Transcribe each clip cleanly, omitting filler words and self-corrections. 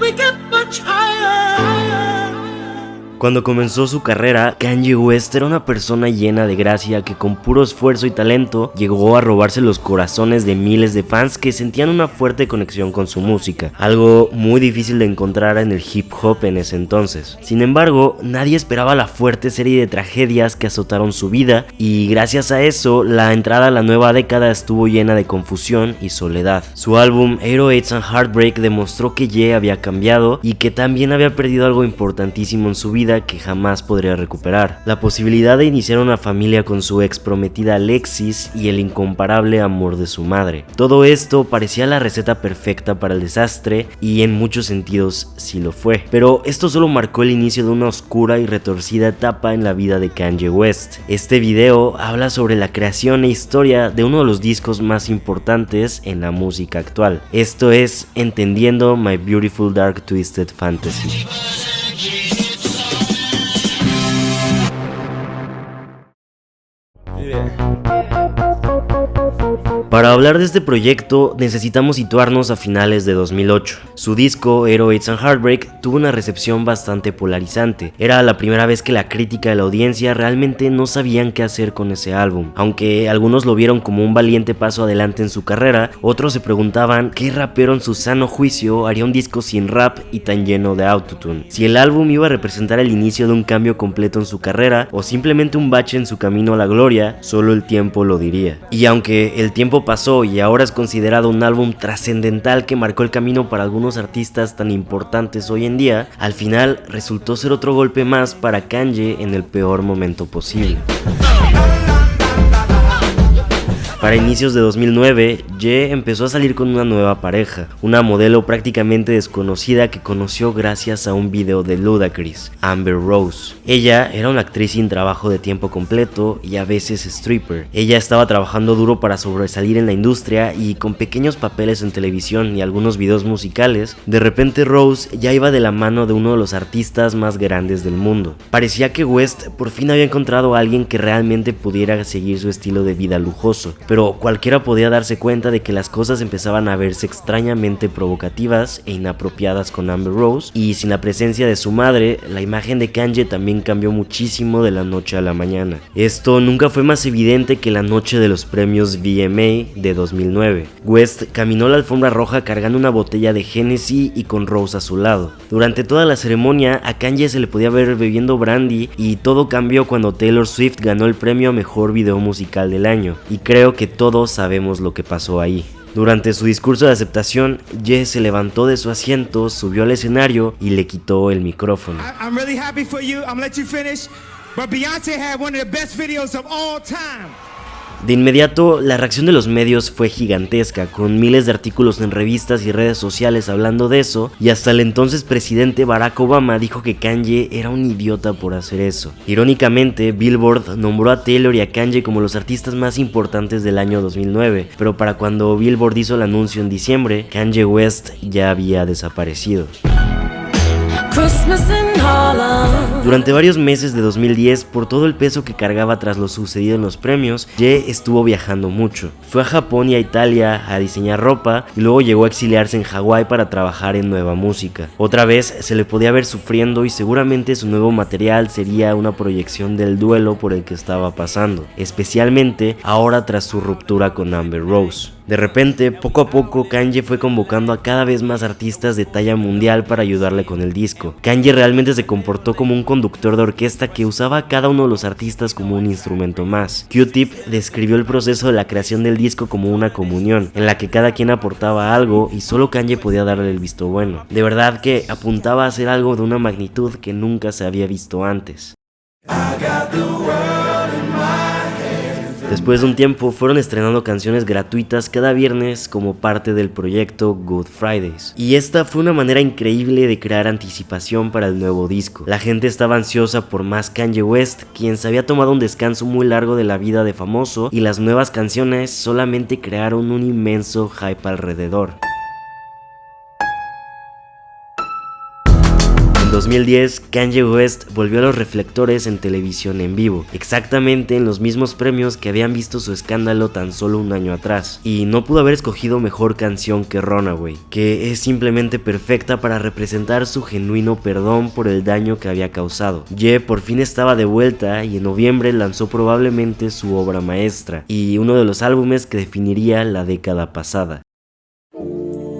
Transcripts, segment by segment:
we get much higher. Cuando comenzó su carrera, Kanye West era una persona llena de gracia que con puro esfuerzo y talento llegó a robarse los corazones de miles de fans que sentían una fuerte conexión con su música, algo muy difícil de encontrar en el hip hop en ese entonces. Sin embargo, nadie esperaba la fuerte serie de tragedias que azotaron su vida y gracias a eso, la entrada a la nueva década estuvo llena de confusión y soledad. Su álbum 808s and Heartbreak demostró que Ye había cambiado y que también había perdido algo importantísimo en su vida que jamás podría recuperar: la posibilidad de iniciar una familia con su ex prometida Alexis y el incomparable amor de su madre. Todo esto parecía la receta perfecta para el desastre y en muchos sentidos sí lo fue, pero esto solo marcó el inicio de una oscura y retorcida etapa en la vida de Kanye West. Este video habla sobre la creación e historia de uno de los discos más importantes en la música actual. Esto es Entendiendo My Beautiful Dark Twisted Fantasy. Para hablar de este proyecto necesitamos situarnos a finales de 2008. Su disco 808s and Heartbreak tuvo una recepción bastante polarizante. Era la primera vez que la crítica y la audiencia realmente no sabían qué hacer con ese álbum. Aunque algunos lo vieron como un valiente paso adelante en su carrera, otros se preguntaban qué rapero en su sano juicio haría un disco sin rap y tan lleno de autotune. Si el álbum iba a representar el inicio de un cambio completo en su carrera o simplemente un bache en su camino a la gloria, solo el tiempo lo diría. Y aunque el tiempo pasó y ahora es considerado un álbum trascendental que marcó el camino para algunos artistas tan importantes hoy en día, al final resultó ser otro golpe más para Kanye en el peor momento posible. Para inicios de 2009, Ye empezó a salir con una nueva pareja, una modelo prácticamente desconocida que conoció gracias a un video de Ludacris, Amber Rose. Ella era una actriz sin trabajo de tiempo completo y a veces stripper. Ella estaba trabajando duro para sobresalir en la industria y con pequeños papeles en televisión y algunos videos musicales, de repente Rose ya iba de la mano de uno de los artistas más grandes del mundo. Parecía que West por fin había encontrado a alguien que realmente pudiera seguir su estilo de vida lujoso. Pero cualquiera podía darse cuenta de que las cosas empezaban a verse extrañamente provocativas e inapropiadas con Amber Rose, y sin la presencia de su madre, la imagen de Kanye también cambió muchísimo de la noche a la mañana. Esto nunca fue más evidente que la noche de los premios VMA de 2009. West caminó la alfombra roja cargando una botella de Hennessy y con Rose a su lado. Durante toda la ceremonia a Kanye se le podía ver bebiendo brandy y todo cambió cuando Taylor Swift ganó el premio a mejor video musical del año, y creo que todos sabemos lo que pasó ahí. Durante su discurso de aceptación, Ye se levantó de su asiento, subió al escenario y le quitó el micrófono. I'm really happy for you. I'm gonna let you finish. But Beyonce had one of the best videos of all time. De inmediato, la reacción de los medios fue gigantesca, con miles de artículos en revistas y redes sociales hablando de eso, y hasta el entonces presidente Barack Obama dijo que Kanye era un idiota por hacer eso. Irónicamente, Billboard nombró a Taylor y a Kanye como los artistas más importantes del año 2009, pero para cuando Billboard hizo el anuncio en diciembre, Kanye West ya había desaparecido. Durante varios meses de 2010, por todo el peso que cargaba tras lo sucedido en los premios, Ye estuvo viajando mucho. Fue a Japón y a Italia a diseñar ropa y luego llegó a exiliarse en Hawái para trabajar en nueva música. Otra vez se le podía ver sufriendo y seguramente su nuevo material sería una proyección del duelo por el que estaba pasando, especialmente ahora tras su ruptura con Amber Rose. De repente, poco a poco, Kanye fue convocando a cada vez más artistas de talla mundial para ayudarle con el disco. Kanye realmente se comportó como un conductor de orquesta que usaba a cada uno de los artistas como un instrumento más. Q-Tip describió el proceso de la creación del disco como una comunión, en la que cada quien aportaba algo y solo Kanye podía darle el visto bueno. De verdad que apuntaba a hacer algo de una magnitud que nunca se había visto antes. Después de un tiempo fueron estrenando canciones gratuitas cada viernes como parte del proyecto Good Fridays. Y esta fue una manera increíble de crear anticipación para el nuevo disco. La gente estaba ansiosa por más Kanye West, quien se había tomado un descanso muy largo de la vida de famoso, y las nuevas canciones solamente crearon un inmenso hype alrededor. En 2010, Kanye West volvió a los reflectores en televisión en vivo, exactamente en los mismos premios que habían visto su escándalo tan solo un año atrás, y no pudo haber escogido mejor canción que Runaway, que es simplemente perfecta para representar su genuino perdón por el daño que había causado. Ye por fin estaba de vuelta y en noviembre lanzó probablemente su obra maestra, y uno de los álbumes que definiría la década pasada.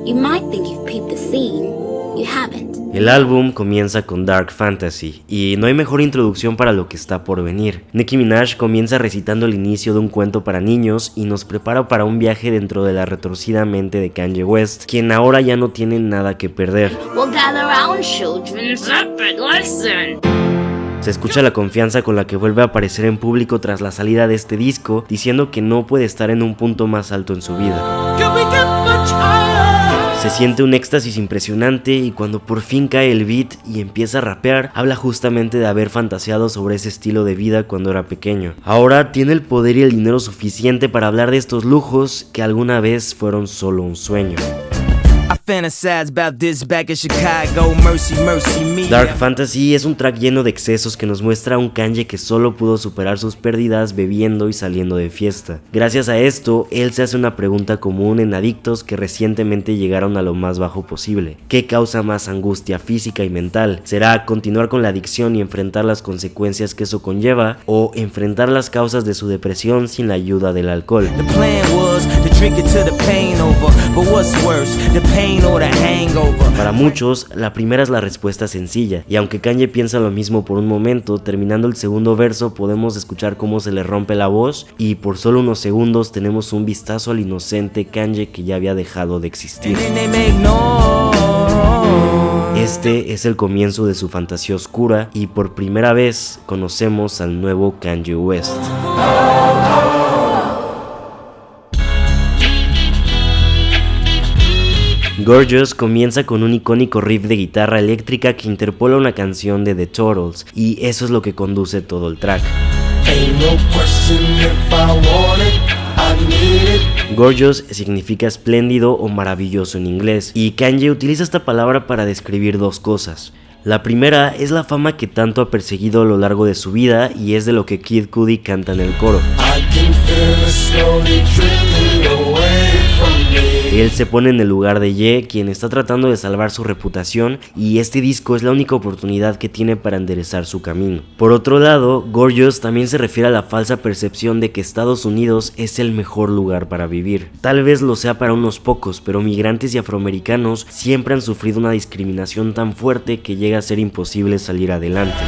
You might think you've peeped the scene. You haven't. El álbum comienza con Dark Fantasy, y no hay mejor introducción para lo que está por venir. Nicki Minaj comienza recitando el inicio de un cuento para niños y nos prepara para un viaje dentro de la retorcida mente de Kanye West, quien ahora ya no tiene nada que perder. We'll gather round, children. Separate, listen. Se escucha la confianza con la que vuelve a aparecer en público tras la salida de este disco, diciendo que no puede estar en un punto más alto en su vida. Can we get much higher? Se siente un éxtasis impresionante y cuando por fin cae el beat y empieza a rapear, habla justamente de haber fantaseado sobre ese estilo de vida cuando era pequeño. Ahora tiene el poder y el dinero suficiente para hablar de estos lujos que alguna vez fueron solo un sueño. Dark Fantasy es un track lleno de excesos que nos muestra a un Kanye que solo pudo superar sus pérdidas bebiendo y saliendo de fiesta. Gracias a esto, él se hace una pregunta común en adictos que recientemente llegaron a lo más bajo posible. ¿Qué causa más angustia física y mental? ¿Será continuar con la adicción y enfrentar las consecuencias que eso conlleva? ¿O enfrentar las causas de su depresión sin la ayuda del alcohol? Para muchos, la primera es la respuesta sencilla, y aunque Kanye piensa lo mismo por un momento, terminando el segundo verso podemos escuchar cómo se le rompe la voz y por solo unos segundos tenemos un vistazo al inocente Kanye que ya había dejado de existir. Este es el comienzo de su fantasía oscura y por primera vez conocemos al nuevo Kanye West. Gorgeous comienza con un icónico riff de guitarra eléctrica que interpola una canción de The Turtles, y eso es lo que conduce todo el track. Gorgeous significa espléndido o maravilloso en inglés, y Kanye utiliza esta palabra para describir dos cosas. La primera es la fama que tanto ha perseguido a lo largo de su vida y es de lo que Kid Cudi canta en el coro. Él se pone en el lugar de Ye, quien está tratando de salvar su reputación, y este disco es la única oportunidad que tiene para enderezar su camino. Por otro lado, Gorgeous también se refiere a la falsa percepción de que Estados Unidos es el mejor lugar para vivir. Tal vez lo sea para unos pocos, pero migrantes y afroamericanos siempre han sufrido una discriminación tan fuerte que llega a ser imposible salir adelante.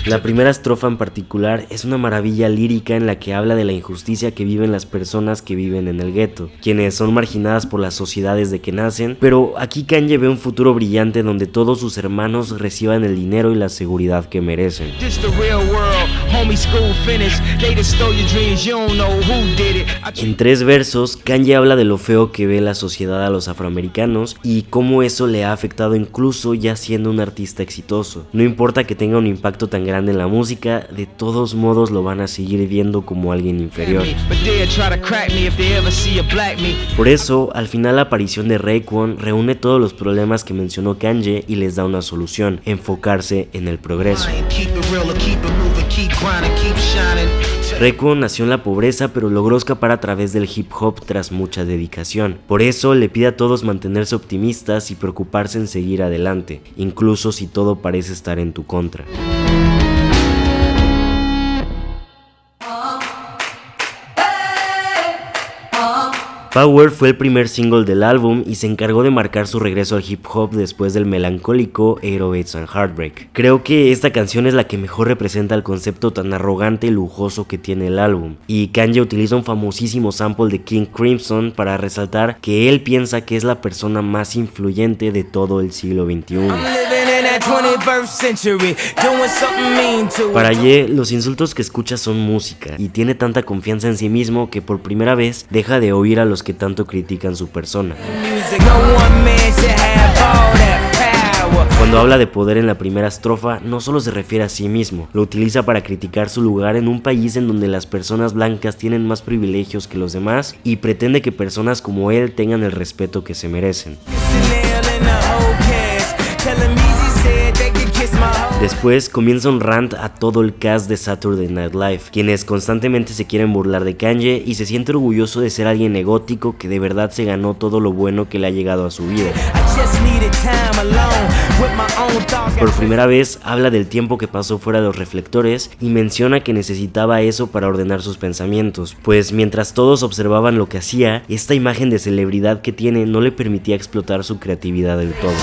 La primera estrofa en particular es una maravilla lírica en la que habla de la injusticia que viven las personas que viven en el gueto, quienes son marginadas por las sociedades de que nacen, pero aquí Kanye ve un futuro brillante donde todos sus hermanos reciban el dinero y la seguridad que merecen. En 3 versos, Kanye habla de lo feo que ve la sociedad a los afroamericanos y cómo eso le ha afectado incluso ya siendo un artista exitoso. No importa que tenga un impacto tan grande en la música, de todos modos lo van a seguir viendo como alguien inferior. Por eso, al final la aparición de Raekwon reúne todos los problemas que mencionó Kanye y les da una solución: enfocarse en el progreso. Raekwon nació en la pobreza, pero logró escapar a través del hip hop tras mucha dedicación. Por eso le pide a todos mantenerse optimistas y preocuparse en seguir adelante, incluso si todo parece estar en tu contra. Power fue el primer single del álbum y se encargó de marcar su regreso al hip hop después del melancólico 808s and Heartbreak. Creo que esta canción es la que mejor representa el concepto tan arrogante y lujoso que tiene el álbum, y Kanye utiliza un famosísimo sample de King Crimson para resaltar que él piensa que es la persona más influyente de todo el siglo XXI. Para Ye, los insultos que escucha son música, y tiene tanta confianza en sí mismo que por primera vez deja de oír a los que tanto critican su persona. Cuando habla de poder en la primera estrofa, no solo se refiere a sí mismo, lo utiliza para criticar su lugar en un país en donde las personas blancas tienen más privilegios que los demás y pretende que personas como él tengan el respeto que se merecen. Después comienza un rant a todo el cast de Saturday Night Live, quienes constantemente se quieren burlar de Kanye y se siente orgulloso de ser alguien egótico que de verdad se ganó todo lo bueno que le ha llegado a su vida. Por primera vez habla del tiempo que pasó fuera de los reflectores y menciona que necesitaba eso para ordenar sus pensamientos, pues mientras todos observaban lo que hacía, esta imagen de celebridad que tiene no le permitía explotar su creatividad del todo.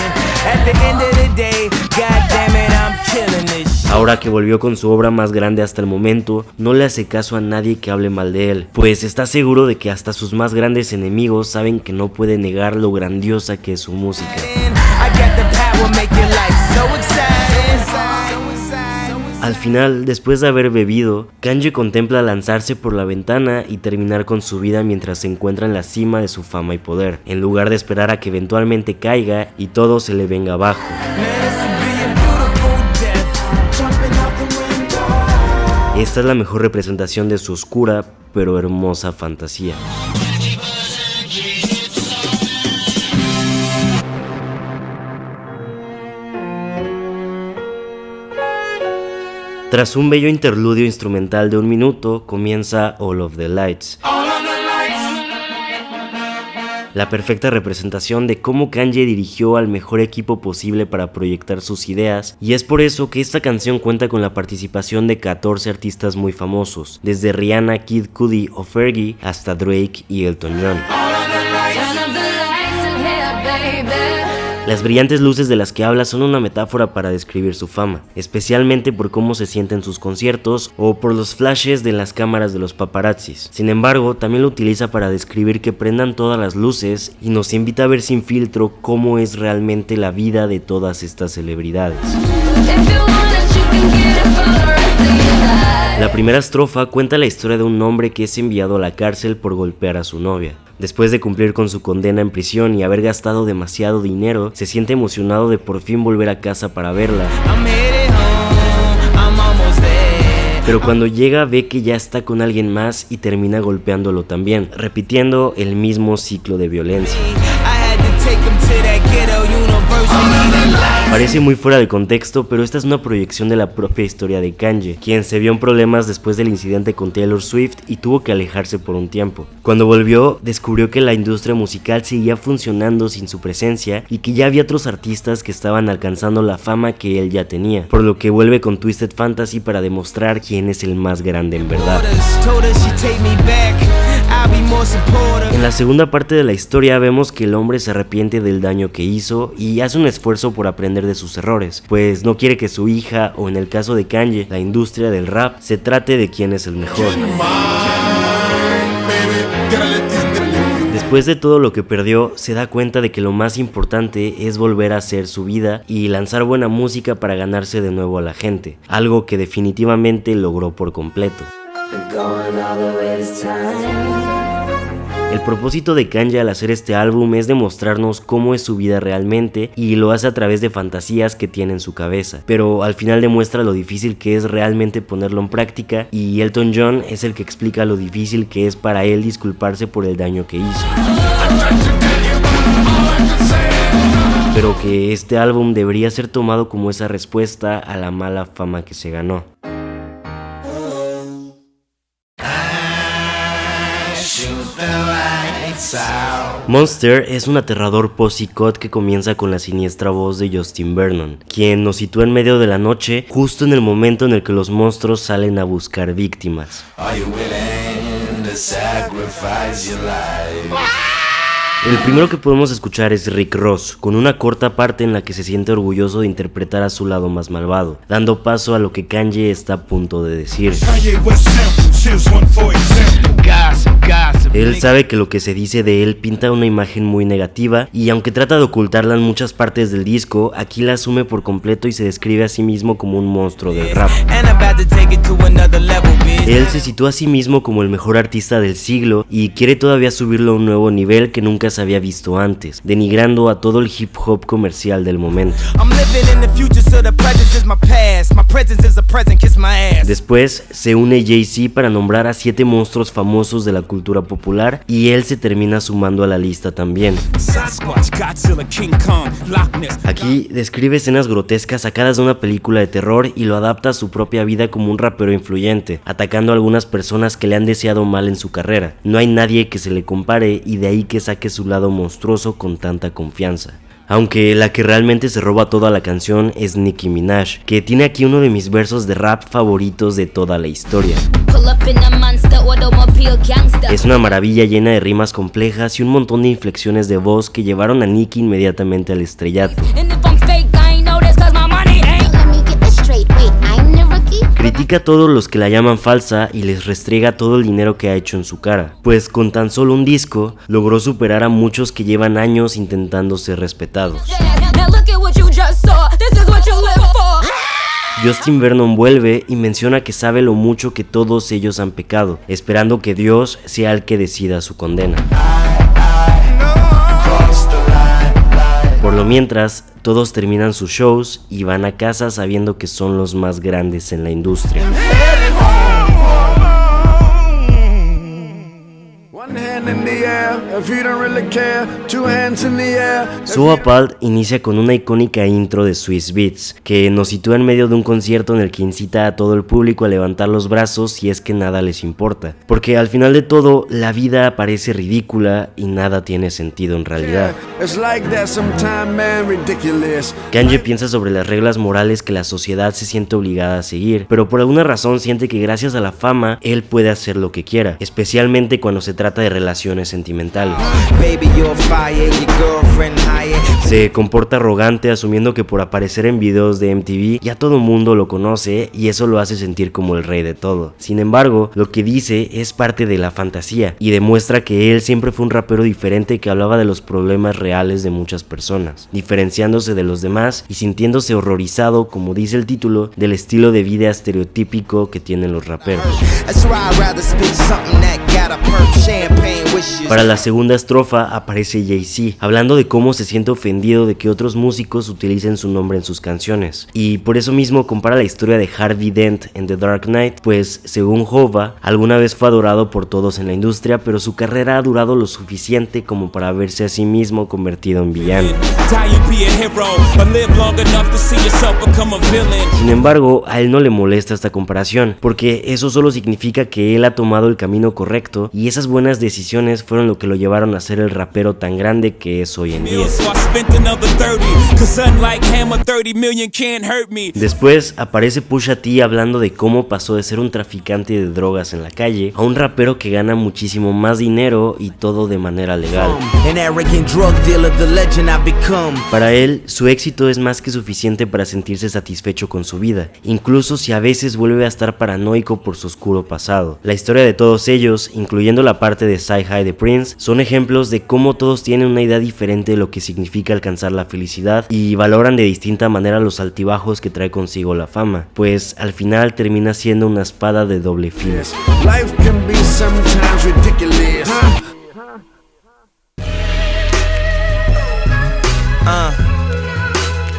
Ahora que volvió con su obra más grande hasta el momento, no le hace caso a nadie que hable mal de él, pues está seguro de que hasta sus más grandes enemigos saben que no puede negar lo grandiosa que es su música. Al final, después de haber bebido, Kanye contempla lanzarse por la ventana y terminar con su vida mientras se encuentra en la cima de su fama y poder, en lugar de esperar a que eventualmente caiga y todo se le venga abajo. Esta es la mejor representación de su oscura pero hermosa fantasía. Tras un bello interludio instrumental de 1 minuto, comienza All of the Lights. La perfecta representación de cómo Kanye dirigió al mejor equipo posible para proyectar sus ideas, y es por eso que esta canción cuenta con la participación de 14 artistas muy famosos, desde Rihanna, Kid Cudi o Fergie hasta Drake y Elton John. Las brillantes luces de las que habla son una metáfora para describir su fama, especialmente por cómo se siente en sus conciertos o por los flashes de las cámaras de los paparazzis. Sin embargo, también lo utiliza para describir que prendan todas las luces y nos invita a ver sin filtro cómo es realmente la vida de todas estas celebridades. La primera estrofa cuenta la historia de un hombre que es enviado a la cárcel por golpear a su novia. Después de cumplir con su condena en prisión y haber gastado demasiado dinero, se siente emocionado de por fin volver a casa para verla. Pero cuando llega ve que ya está con alguien más y termina golpeándolo también, repitiendo el mismo ciclo de violencia. Parece muy fuera de contexto, pero esta es una proyección de la propia historia de Kanye, quien se vio en problemas después del incidente con Taylor Swift y tuvo que alejarse por un tiempo. Cuando volvió, descubrió que la industria musical seguía funcionando sin su presencia y que ya había otros artistas que estaban alcanzando la fama que él ya tenía, por lo que vuelve con Twisted Fantasy para demostrar quién es el más grande en verdad. En la segunda parte de la historia vemos que el hombre se arrepiente del daño que hizo y hace un esfuerzo por aprender de sus errores, pues no quiere que su hija, o en el caso de Kanye, la industria del rap, se trate de quién es el mejor. Después de todo lo que perdió, se da cuenta de que lo más importante es volver a hacer su vida y lanzar buena música para ganarse de nuevo a la gente, algo que definitivamente logró por completo. El propósito de Kanye al hacer este álbum es demostrarnos cómo es su vida realmente y lo hace a través de fantasías que tiene en su cabeza, pero al final demuestra lo difícil que es realmente ponerlo en práctica, y Elton John es el que explica lo difícil que es para él disculparse por el daño que hizo. Pero que este álbum debería ser tomado como esa respuesta a la mala fama que se ganó. Monster es un aterrador post-psicot que comienza con la siniestra voz de Justin Vernon, quien nos sitúa en medio de la noche, justo en el momento en el que los monstruos salen a buscar víctimas. El primero que podemos escuchar es Rick Ross, con una corta parte en la que se siente orgulloso de interpretar a su lado más malvado, dando paso a lo que Kanye está a punto de decir. Él sabe que lo que se dice de él pinta una imagen muy negativa y aunque trata de ocultarla en muchas partes del disco, aquí la asume por completo y se describe a sí mismo como un monstruo del rap. Él se sitúa a sí mismo como el mejor artista del siglo y quiere todavía subirlo a un nuevo nivel que nunca se había visto antes, denigrando a todo el hip hop comercial del momento. Después se une Jay-Z para nombrar a 7 monstruos famosos de la cultura popular y él se termina sumando a la lista también. Aquí describe escenas grotescas sacadas de una película de terror y lo adapta a su propia vida como un rapero influyente, atacando a algunas personas que le han deseado mal en su carrera. No hay nadie que se le compare y de ahí que saque su lado monstruoso con tanta confianza. Aunque la que realmente se roba toda la canción es Nicki Minaj, que tiene aquí uno de mis versos de rap favoritos de toda la historia. Es una maravilla llena de rimas complejas y un montón de inflexiones de voz que llevaron a Nicki inmediatamente al estrellato. Critica a todos los que la llaman falsa y les restriega todo el dinero que ha hecho en su cara, pues con tan solo un disco logró superar a muchos que llevan años intentando ser respetados. Justin Vernon vuelve y menciona que sabe lo mucho que todos ellos han pecado, esperando que Dios sea el que decida su condena. Por lo mientras, todos terminan sus shows y van a casa sabiendo que son los más grandes en la industria. So Appalled inicia con una icónica intro de Swizz Beatz, que nos sitúa en medio de un concierto en el que incita a todo el público a levantar los brazos si es que nada les importa, porque al final de todo la vida parece ridícula y nada tiene sentido en realidad. Kanye piensa sobre las reglas morales que la sociedad se siente obligada a seguir, pero por alguna razón siente que gracias a la fama él puede hacer lo que quiera, especialmente cuando se trata de relaciones sentimentales. Se comporta arrogante asumiendo que por aparecer en videos de MTV ya todo mundo lo conoce y eso lo hace sentir como el rey de todo. Sin embargo, lo que dice es parte de la fantasía y demuestra que él siempre fue un rapero diferente que hablaba de los problemas reales de muchas personas, diferenciándose de los demás y sintiéndose horrorizado, como dice el título, del estilo de vida estereotípico que tienen los raperos. Para la segunda estrofa aparece Jay-Z, hablando de cómo se siente ofendido de que otros músicos utilicen su nombre en sus canciones, y por eso mismo compara la historia de Harvey Dent en The Dark Knight, pues según Hova, alguna vez fue adorado por todos en la industria, pero su carrera ha durado lo suficiente como para verse a sí mismo convertido en villano. Sin embargo, a él no le molesta esta comparación, porque eso solo significa que él ha tomado el camino correcto y esas buenas decisiones fueron lo que lo llevaron a ser el rapero tan grande que es hoy en día. Después aparece Pusha T hablando de cómo pasó de ser un traficante de drogas en la calle a un rapero que gana muchísimo más dinero y todo de manera legal. Para él, su éxito es más que suficiente para sentirse satisfecho con su vida, incluso si a veces vuelve a estar paranoico por su oscuro pasado. La historia de todos ellos, incluyendo la parte de Sci-Hi de Prince, son ejemplos de cómo todos tienen una idea diferente de lo que significa alcanzar la felicidad y valoran de distinta manera los altibajos que trae consigo la fama, pues al final termina siendo una espada de doble filo.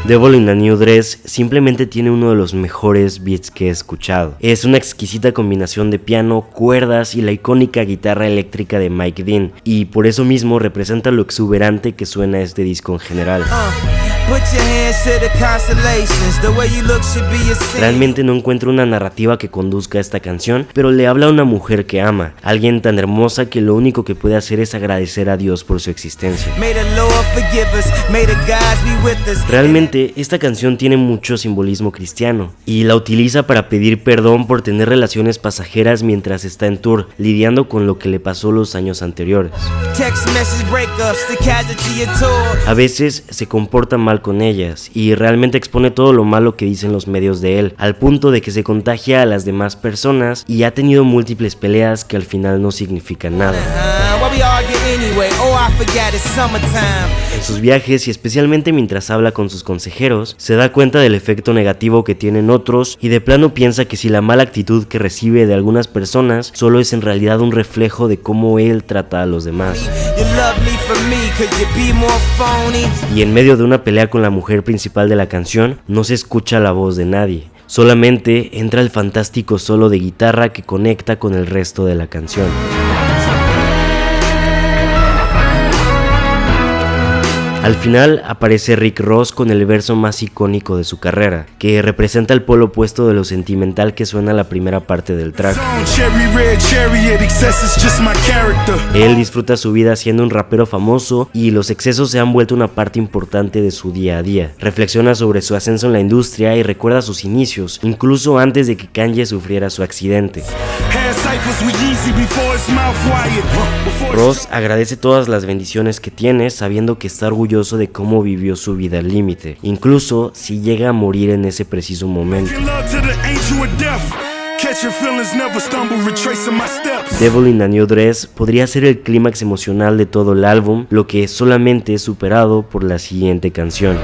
Devil in a New Dress simplemente tiene uno de los mejores beats que he escuchado. Es una exquisita combinación de piano, cuerdas y la icónica guitarra eléctrica de Mike Dean, y por eso mismo representa lo exuberante que suena este disco en general. Realmente no encuentro una narrativa que conduzca a esta canción, pero le habla a una mujer que ama, alguien tan hermosa que lo único que puede hacer es agradecer a Dios por su existencia. Realmente esta canción tiene mucho simbolismo cristiano y la utiliza para pedir perdón por tener relaciones pasajeras mientras está en tour, lidiando con lo que le pasó los años anteriores. A veces se comporta mal mal con ellas y realmente expone todo lo malo que dicen los medios de él, al punto de que se contagia a las demás personas y ha tenido múltiples peleas que al final no significan nada. En sus viajes y especialmente mientras habla con sus consejeros, se da cuenta del efecto negativo que tienen otros y de plano piensa que si la mala actitud que recibe de algunas personas solo es en realidad un reflejo de cómo él trata a los demás. Y en medio de una pelea con la mujer principal de la canción, no se escucha la voz de nadie. Solamente entra el fantástico solo de guitarra que conecta con el resto de la canción. Al final aparece Rick Ross con el verso más icónico de su carrera, que representa el polo opuesto de lo sentimental que suena la primera parte del track. Él disfruta su vida siendo un rapero famoso y los excesos se han vuelto una parte importante de su día a día. Reflexiona sobre su ascenso en la industria y recuerda sus inicios, incluso antes de que Kanye sufriera su accidente. Ross agradece todas las bendiciones que tiene, sabiendo que está orgulloso de cómo vivió su vida al límite, incluso si llega a morir en ese preciso momento. Devil in a New Dress podría ser el clímax emocional de todo el álbum, lo que es solamente superado por la siguiente canción.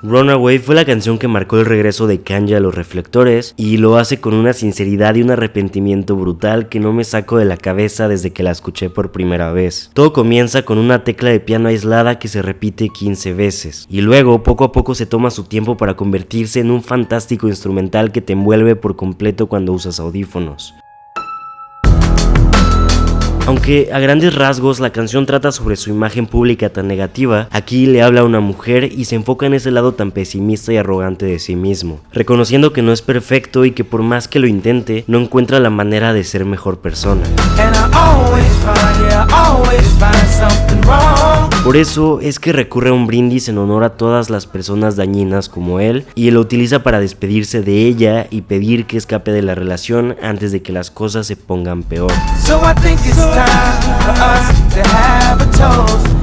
Runaway fue la canción que marcó el regreso de Kanye a los reflectores y lo hace con una sinceridad y un arrepentimiento brutal que no me saco de la cabeza desde que la escuché por primera vez. Todo comienza con una tecla de piano aislada que se repite 15 veces y luego poco a poco se toma su tiempo para convertirse en un fantástico instrumental que te envuelve por completo cuando usas audífonos. Aunque a grandes rasgos la canción trata sobre su imagen pública tan negativa, aquí le habla a una mujer y se enfoca en ese lado tan pesimista y arrogante de sí mismo, reconociendo que no es perfecto y que por más que lo intente, no encuentra la manera de ser mejor persona. Por eso es que recurre a un brindis en honor a todas las personas dañinas como él y lo utiliza para despedirse de ella y pedir que escape de la relación antes de que las cosas se pongan peor.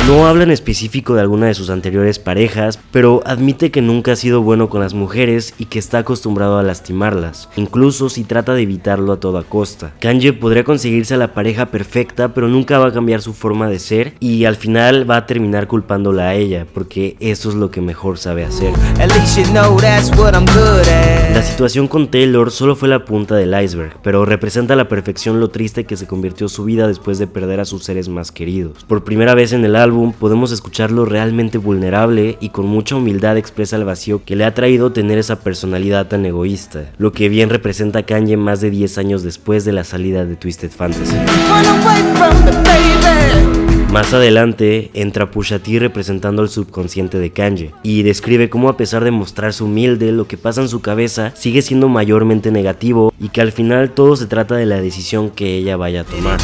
No habla en específico de alguna de sus anteriores parejas, pero admite que nunca ha sido bueno con las mujeres y que está acostumbrado a lastimarlas, incluso si trata de evitarlo a toda costa. Kanye podría conseguirse a la pareja perfecta, pero nunca va a cambiar su forma de ser y al final va a terminar culpándola a ella, porque eso es lo que mejor sabe hacer. La situación con Taylor solo fue la punta del iceberg, pero representa a la perfección lo triste que se convirtió su vida después de perder a sus seres más queridos. Por primera vez en el álbum podemos escucharlo realmente vulnerable y con mucha humildad expresa el vacío que le ha traído tener esa personalidad tan egoísta, lo que bien representa a Kanye más de 10 años después de la salida de Twisted Fantasy. Más adelante entra Pusha T representando el subconsciente de Kanye y describe cómo a pesar de mostrarse humilde, lo que pasa en su cabeza sigue siendo mayormente negativo y que al final todo se trata de la decisión que ella vaya a tomar.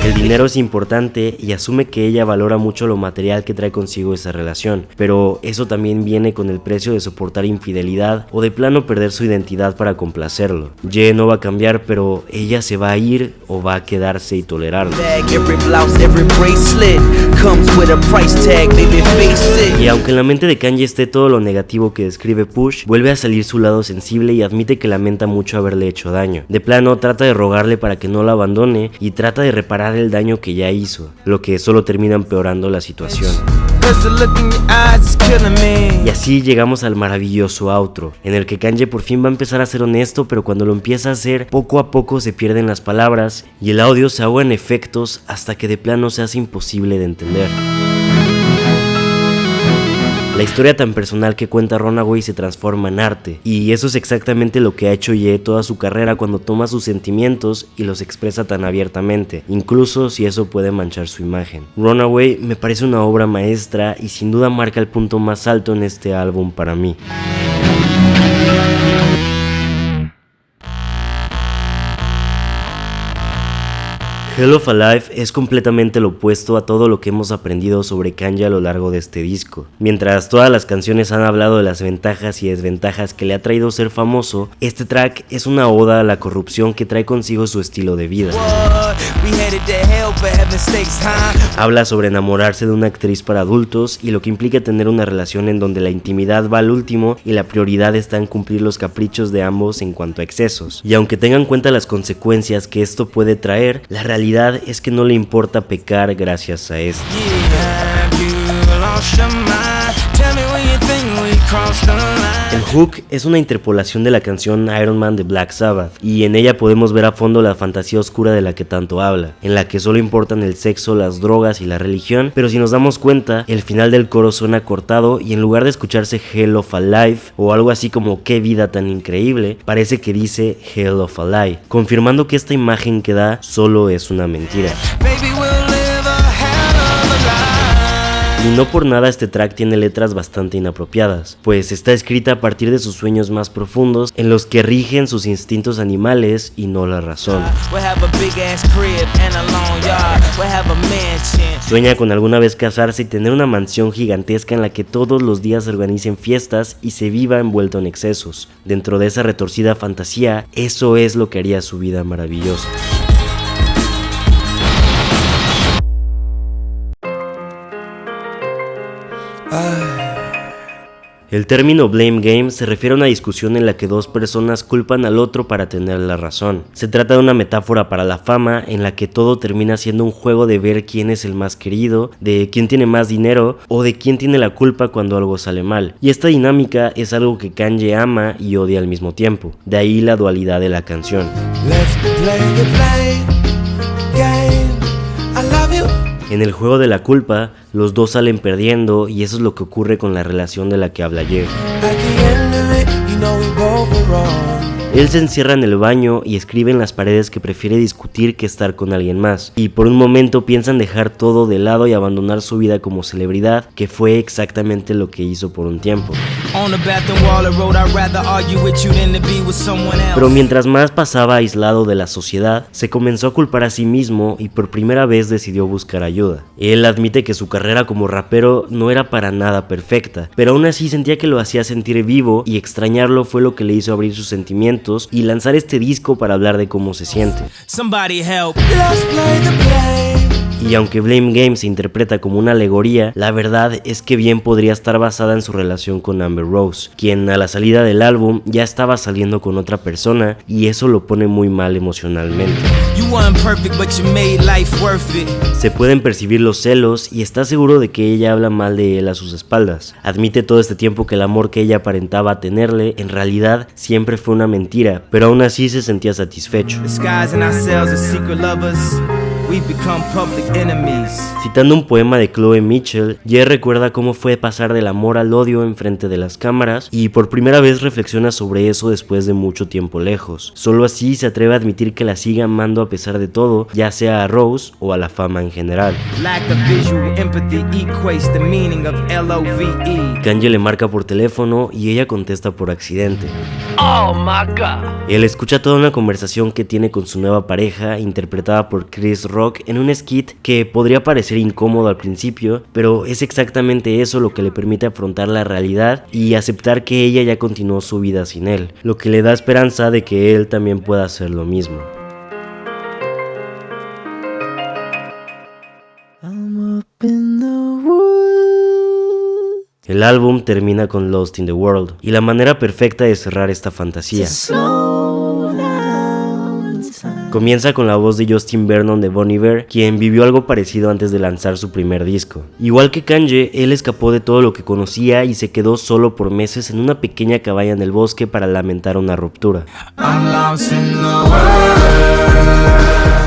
El dinero es importante y asume que ella valora mucho lo material que trae consigo esa relación, pero eso también viene con el precio de soportar infidelidad o de plano perder su identidad para complacerlo. Ye no va a cambiar, pero ella se va a ir o va a quedarse y tolerarlo. Y aunque en la mente de Kanye esté todo lo negativo que describe Push, vuelve a salir su lado sensible y admite que lamenta mucho haberle hecho daño. De plano trata de rogarle para que no la abandone y trata de reparar el daño que ya hizo, lo que solo termina empeorando la situación. Y así llegamos al maravilloso outro, en el que Kanye por fin va a empezar a ser honesto, pero cuando lo empieza a hacer, poco a poco se pierden las palabras y el audio se ahoga en efectos hasta que de plano se hace imposible de entender. La historia tan personal que cuenta Runaway se transforma en arte, y eso es exactamente lo que ha hecho Ye toda su carrera cuando toma sus sentimientos y los expresa tan abiertamente, incluso si eso puede manchar su imagen. Runaway me parece una obra maestra y sin duda marca el punto más alto en este álbum para mí. Hell of a Life es completamente lo opuesto a todo lo que hemos aprendido sobre Kanye a lo largo de este disco. Mientras todas las canciones han hablado de las ventajas y desventajas que le ha traído ser famoso, este track es una oda a la corrupción que trae consigo su estilo de vida. Habla sobre enamorarse de una actriz para adultos y lo que implica tener una relación en donde la intimidad va al último y la prioridad está en cumplir los caprichos de ambos en cuanto a excesos. Y aunque tenga en cuenta las consecuencias que esto puede traer, la realidad es que no le importa pecar gracias a esto. El hook es una interpolación de la canción Iron Man de Black Sabbath, y en ella podemos ver a fondo la fantasía oscura de la que tanto habla, en la que solo importan el sexo, las drogas y la religión, pero si nos damos cuenta, el final del coro suena cortado y en lugar de escucharse Hell of a Life o algo así como qué vida tan increíble, parece que dice Hell of a Lie, confirmando que esta imagen que da solo es una mentira. Y no por nada este track tiene letras bastante inapropiadas, pues está escrita a partir de sus sueños más profundos en los que rigen sus instintos animales y no la razón. Sueña con alguna vez casarse y tener una mansión gigantesca en la que todos los días se organicen fiestas y se viva envuelto en excesos. Dentro de esa retorcida fantasía, eso es lo que haría su vida maravillosa. El término blame game se refiere a una discusión en la que dos personas culpan al otro para tener la razón. Se trata de una metáfora para la fama en la que todo termina siendo un juego de ver quién es el más querido, de quién tiene más dinero o de quién tiene la culpa cuando algo sale mal. Y esta dinámica es algo que Kanye ama y odia al mismo tiempo. De ahí la dualidad de la canción. En el juego de la culpa, los dos salen perdiendo y eso es lo que ocurre con la relación de la que habla Ye. Él se encierra en el baño y escribe en las paredes que prefiere discutir que estar con alguien más, y por un momento piensan dejar todo de lado y abandonar su vida como celebridad, que fue exactamente lo que hizo por un tiempo. Pero mientras más pasaba aislado de la sociedad, se comenzó a culpar a sí mismo y por primera vez decidió buscar ayuda. Él admite que su carrera como rapero no era para nada perfecta, pero aún así sentía que lo hacía sentir vivo y extrañarlo fue lo que le hizo abrir sus sentimientos y lanzar este disco para hablar de cómo se siente. Y aunque Blame Game se interpreta como una alegoría, la verdad es que bien podría estar basada en su relación con Amber Rose, quien a la salida del álbum ya estaba saliendo con otra persona y eso lo pone muy mal emocionalmente. Se pueden percibir los celos y está seguro de que ella habla mal de él a sus espaldas. Admite todo este tiempo que el amor que ella aparentaba tenerle en realidad siempre fue una mentira, pero aún así se sentía satisfecho. Citando un poema de Chloe Mitchell, Ye recuerda cómo fue pasar del amor al odio enfrente de las cámaras y por primera vez reflexiona sobre eso después de mucho tiempo lejos. Solo así se atreve a admitir que la sigue amando a pesar de todo, ya sea a Rose o a la fama en general. Kanye le marca por teléfono y ella contesta por accidente. Oh my God. Él escucha toda una conversación que tiene con su nueva pareja, interpretada por Chris Rock, en un skit que podría parecer incómodo al principio, pero es exactamente eso lo que le permite afrontar la realidad y aceptar que ella ya continuó su vida sin él, lo que le da esperanza de que él también pueda hacer lo mismo. El álbum termina con Lost in the World, y la manera perfecta de cerrar esta fantasía. Comienza con la voz de Justin Vernon de Bon Iver, quien vivió algo parecido antes de lanzar su primer disco. Igual que Kanye, él escapó de todo lo que conocía y se quedó solo por meses en una pequeña cabaña en el bosque para lamentar una ruptura.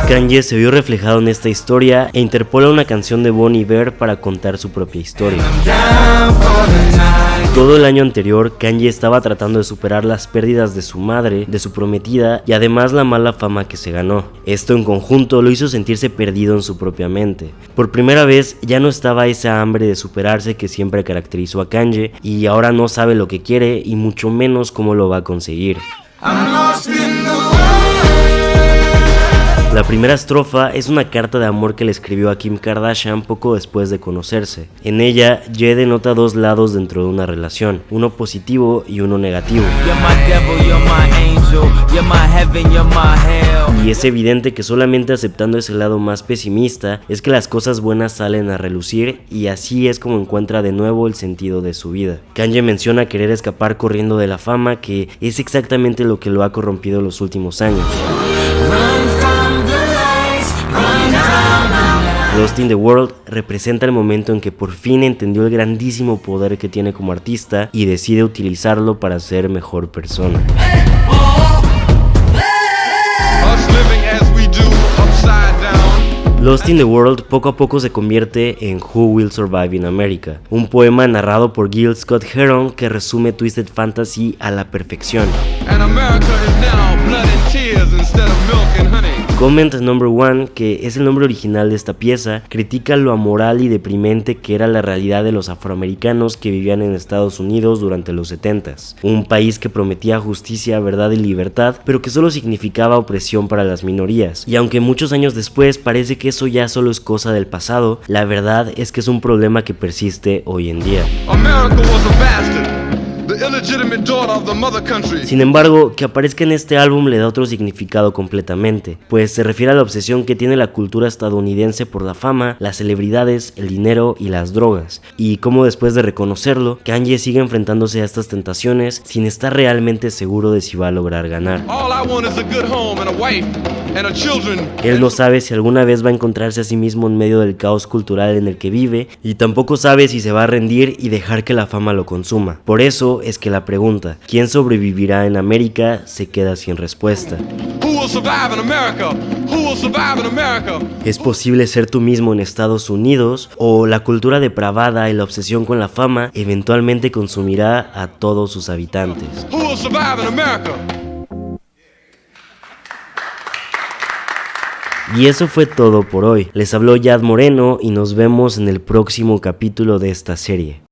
Kanye se vio reflejado en esta historia e interpola una canción de Bon Iver para contar su propia historia. Todo el año anterior, Kanye estaba tratando de superar las pérdidas de su madre, de su prometida y además la mala fama que se ganó. Esto en conjunto lo hizo sentirse perdido en su propia mente. Por primera vez ya no estaba esa hambre de superarse que siempre caracterizó a Kanye y ahora no sabe lo que quiere y mucho menos cómo lo va a conseguir. La primera estrofa es una carta de amor que le escribió a Kim Kardashian poco después de conocerse. En ella, Ye denota dos lados dentro de una relación, uno positivo y uno negativo. Y es evidente que solamente aceptando ese lado más pesimista es que las cosas buenas salen a relucir, y así es como encuentra de nuevo el sentido de su vida. Kanye menciona querer escapar corriendo de la fama, que es exactamente lo que lo ha corrompido los últimos años. Lost in the World representa el momento en que por fin entendió el grandísimo poder que tiene como artista y decide utilizarlo para ser mejor persona. Lost in the World poco a poco se convierte en Who Will Survive in America, un poema narrado por Gil Scott-Heron que resume Twisted Fantasy a la perfección. Comment Number 1, que es el nombre original de esta pieza, critica lo amoral y deprimente que era la realidad de los afroamericanos que vivían en Estados Unidos durante los 70s, un país que prometía justicia, verdad y libertad, pero que solo significaba opresión para las minorías. Y aunque muchos años después parece que eso ya solo es cosa del pasado, la verdad es que es un problema que persiste hoy en día. Sin embargo, que aparezca en este álbum le da otro significado completamente, pues se refiere a la obsesión que tiene la cultura estadounidense por la fama, las celebridades, el dinero y las drogas, y cómo después de reconocerlo, Kanye sigue enfrentándose a estas tentaciones sin estar realmente seguro de si va a lograr ganar. Él no sabe si alguna vez va a encontrarse a sí mismo en medio del caos cultural en el que vive, y tampoco sabe si se va a rendir y dejar que la fama lo consuma. Por eso es que la pregunta, ¿quién sobrevivirá en América?, se queda sin respuesta. ¿Es posible ser tú mismo en Estados Unidos? ¿O la cultura depravada y la obsesión con la fama eventualmente consumirá a todos sus habitantes? Y eso fue todo por hoy. Les habló Yad Moreno y nos vemos en el próximo capítulo de esta serie.